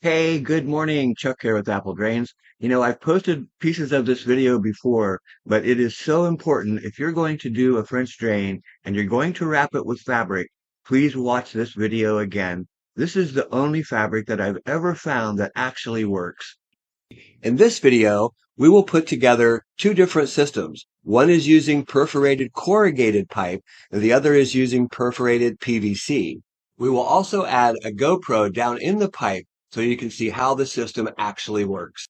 Hey, good morning. Chuck here with Apple Grains. I've posted pieces of this video before, but it is so important. If you're going to do a French drain and you're going to wrap it with fabric, please watch this video again. This is the only fabric that I've ever found that actually works. In this video, we will put together two different systems. One is using perforated corrugated pipe, and the other is using perforated PVC. We will also add a GoPro down in the pipe so you can see how the system actually works.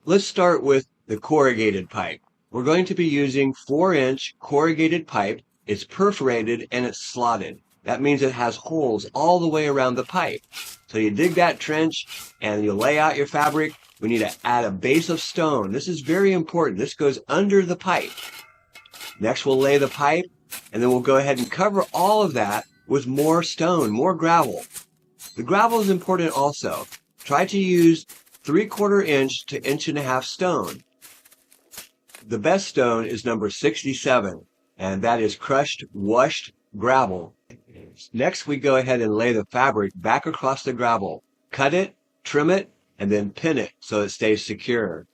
Let's start with the corrugated pipe. We're going to be using 4-inch corrugated pipe. It's perforated and it's slotted. That means it has holes all the way around the pipe. So you dig that trench and you lay out your fabric. We need to add a base of stone. This is very important. This goes under the pipe. Next, we'll lay the pipe, and then we'll go ahead and cover all of that with more stone, more gravel. The gravel is important also. Try to use 3/4 inch to 1.5 inch stone. The best stone is number 67, and that is crushed, washed gravel. Next, we go ahead and lay the fabric back across the gravel. Cut it, trim it, and then pin it so it stays secure.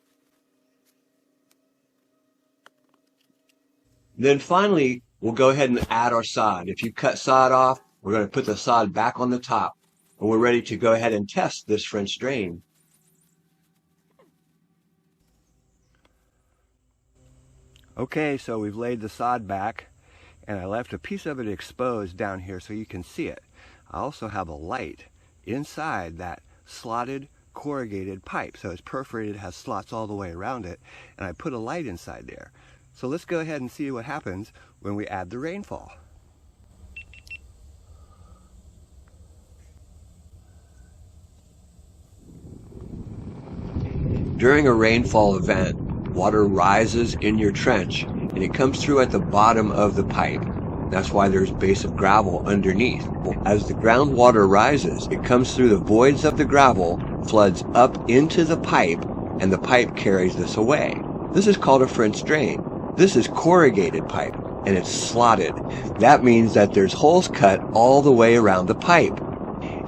Then finally, we'll go ahead and add our sod. If you cut sod off, we're going to put the sod back on the top. And we're ready to go ahead and test this French drain. Okay, so we've laid the sod back, and I left a piece of it exposed down here so you can see it. I also have a light inside that slotted corrugated pipe. So it's perforated, has slots all the way around it, and I put a light inside there. So let's go ahead and see what happens when we add the rainfall. During a rainfall event, water rises in your trench and it comes through at the bottom of the pipe. That's why there's a base of gravel underneath. As the groundwater rises, it comes through the voids of the gravel, floods up into the pipe, and the pipe carries this away. This is called a French drain. This is corrugated pipe, and it's slotted. That means that there's holes cut all the way around the pipe.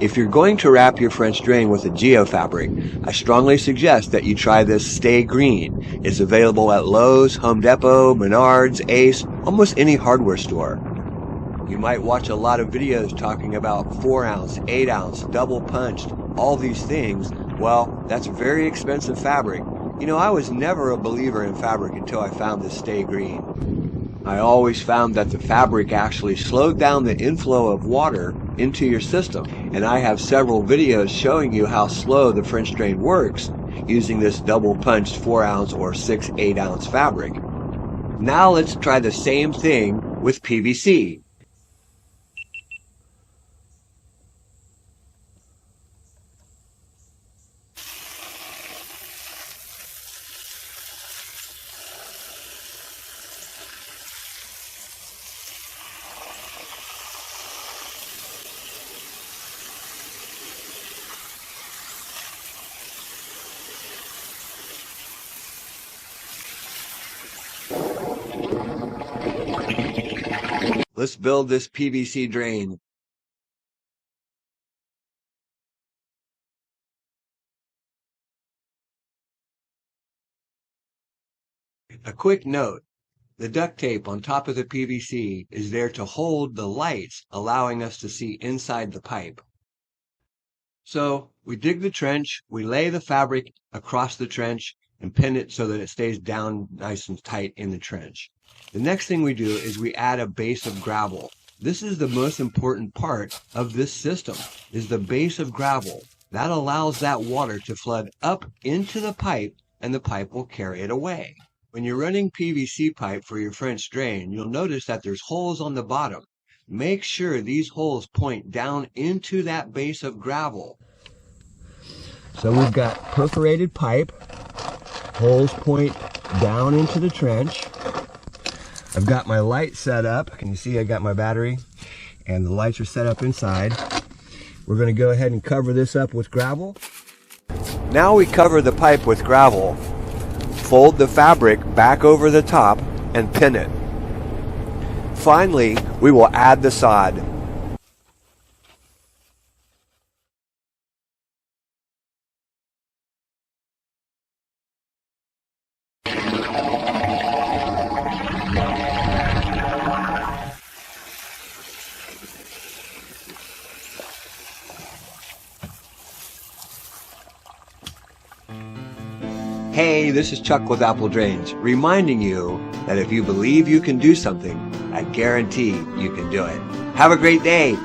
If you're going to wrap your French drain with a geofabric, I strongly suggest that you try this Stay Green. It's available at Lowe's, Home Depot, Menards, Ace, almost any hardware store. You might watch a lot of videos talking about 4-ounce, 8-ounce, double punched, all these things. Well, that's very expensive fabric. I was never a believer in fabric until I found this Stay Green. I always found that the fabric actually slowed down the inflow of water into your system. And I have several videos showing you how slow the French drain works using this double punched 4-ounce or 6/8-ounce fabric. Now let's try the same thing with PVC. Let's build this PVC drain. A quick note, the duct tape on top of the PVC is there to hold the lights, allowing us to see inside the pipe. So we dig the trench, we lay the fabric across the trench and pin it so that it stays down nice and tight in the trench. The next thing we do is we add a base of gravel. This is the most important part of this system, is the base of gravel. That allows that water to flood up into the pipe and the pipe will carry it away. When you're running PVC pipe for your French drain, you'll notice that there's holes on the bottom. Make sure these holes point down into that base of gravel. So we've got perforated pipe, holes point down into the trench. I've got my light set up. Can you see I got my battery? And the lights are set up inside. We're going to go ahead and cover this up with gravel. Now we cover the pipe with gravel, fold the fabric back over the top, and pin it. Finally, we will add the sod. Hey, this is Chuck with Apple Drains, reminding you that if you believe you can do something, I guarantee you can do it. Have a great day.